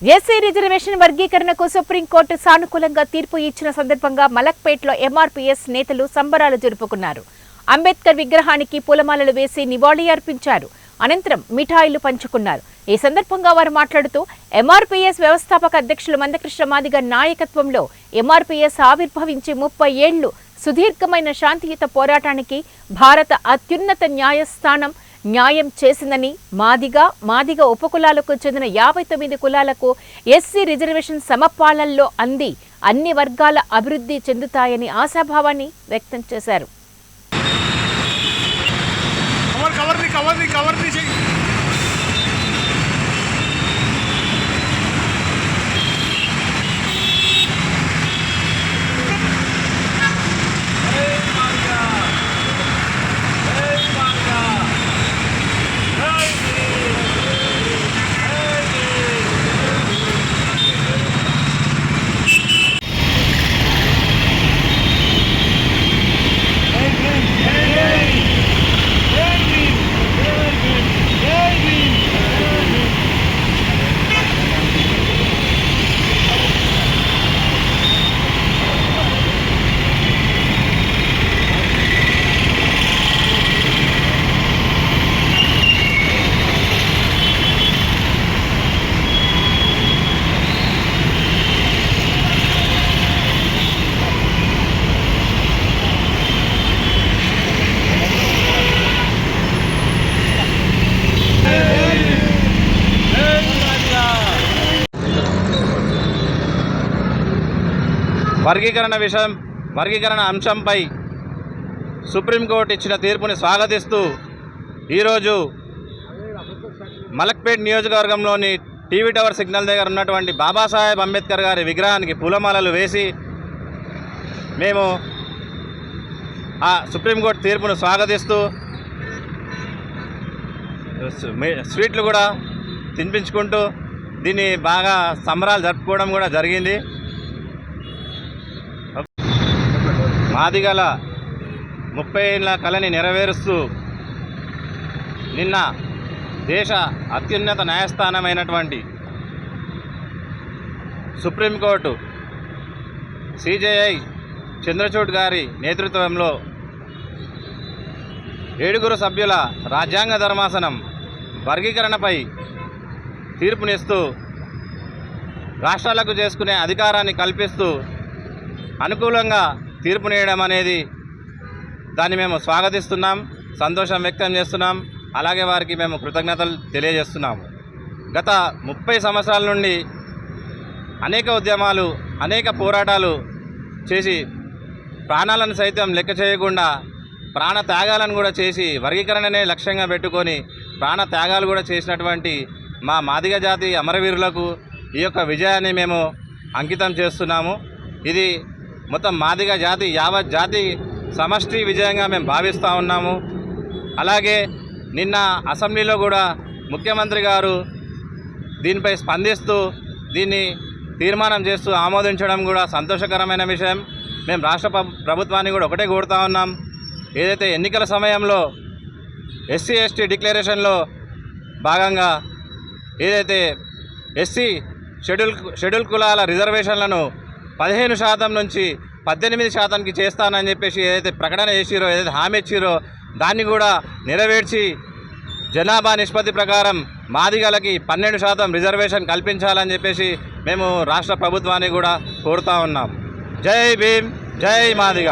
SC reservation వర్గీకరణకు supreme court సానుకూలంగా తీర్పు ఇచ్చిన సందర్భంగా మలక్పేట్లో ఎంఆర్పీఎస్ నేతలు సంబరాలు జరుపుకున్నారు. అంబేద్కర్ విగ్రహానికి పూలమాలలు వేసి నివాళి అర్పించారు. అనంతరం మిఠాయిలు పంచుకున్నారు. ఈ సందర్భంగా వారు మాట్లాడుతూ ఎంఆర్పీఎస్ వ్యవస్థాపక అధ్యక్షులు మందకృష్ణ మాదిగ నాయకత్వంలో ఎంఆర్పీఎస్ ఆవిర్భవించి 30 ఏళ్లు సుదీర్ఘమైన శాంతియుత పోరాటానికి భారత అత్యున్నత న్యాయస్థానం న్యాయం చేసిందని, మాదిగ ఉపకులాలకు చెందిన 59 కులాలకు ఎస్సీ రిజర్వేషన్ సమపాలనలో అంది అన్ని వర్గాల అభివృద్ధి చెందుతాయని ఆశాభావాన్ని వ్యక్తం చేశారు. వర్గీకరణ అంశంపై సుప్రీంకోర్టు ఇచ్చిన తీర్పుని స్వాగతిస్తూ ఈరోజు మలక్పేట్ నియోజకవర్గంలోని టీవీ టవర్ సిగ్నల్ దగ్గర ఉన్నటువంటి బాబాసాహెబ్ అంబేద్కర్ గారి విగ్రహానికి పూలమాలలు వేసి మేము ఆ సుప్రీంకోర్టు తీర్పును స్వాగతిస్తూ స్వీట్లు కూడా తినిపించుకుంటూ దీన్ని బాగా సంబరాలు జరుపుకోవడం కూడా జరిగింది. మాదిగల 30 ఏళ్ల కళని నెరవేరుస్తూ నిన్న దేశ అత్యున్నత న్యాయస్థానమైనటువంటి సుప్రీంకోర్టు సిజేఐ చంద్రచూడ్ గారి నేతృత్వంలో 7 సభ్యుల రాజ్యాంగ ధర్మాసనం వర్గీకరణపై తీర్పునిస్తూ రాష్ట్రాలకు చేసుకునే అధికారాన్ని కల్పిస్తూ అనుకూలంగా తీర్పునియడం అనేది దాన్ని మేము స్వాగతిస్తున్నాం, సంతోషం వ్యక్తం చేస్తున్నాం. అలాగే వారికి మేము కృతజ్ఞతలు తెలియజేస్తున్నాము. గత 30 సంవత్సరాల నుండి అనేక ఉద్యమాలు, అనేక పోరాటాలు చేసి ప్రాణాలను సైతం లెక్క చేయకుండా ప్రాణ త్యాగాలను కూడా చేసి వర్గీకరణనే లక్ష్యంగా పెట్టుకొని ప్రాణ త్యాగాలు కూడా చేసినటువంటి మా మాదిగ జాతి అమరవీరులకు ఈ యొక్క విజయాన్ని మేము అంకితం చేస్తున్నాము. ఇది మొత్తం మాదిగ జాతి, యావత్ జాతి సమష్టి విజయంగా మేము భావిస్తూ ఉన్నాము. అలాగే నిన్న అసెంబ్లీలో కూడా ముఖ్యమంత్రి గారు దీనిపై స్పందిస్తూ దీన్ని తీర్మానం చేస్తూ ఆమోదించడం కూడా సంతోషకరమైన విషయం. మేము రాష్ట్ర ప్రభుత్వాన్ని కూడా ఒకటే కోరుతా ఉన్నాం, ఏదైతే ఎన్నికల సమయంలో ఎస్సీ ఎస్టీ డిక్లరేషన్లో భాగంగా ఏదైతే ఎస్సీ షెడ్యూల్ కులాల రిజర్వేషన్లను 15% నుంచి 18%కి చేస్తానని చెప్పేసి ఏదైతే ప్రకటన చేసిరో, ఏదైతే హామీ ఇచ్చిరో దాన్ని కూడా నెరవేర్చి జనాభా నిష్పత్తి ప్రకారం మాదిగలకి 12% రిజర్వేషన్ కల్పించాలని చెప్పేసి మేము రాష్ట్ర ప్రభుత్వాన్ని కూడా కోరుతా ఉన్నాం. జై భీమ్, జై మాదిగ.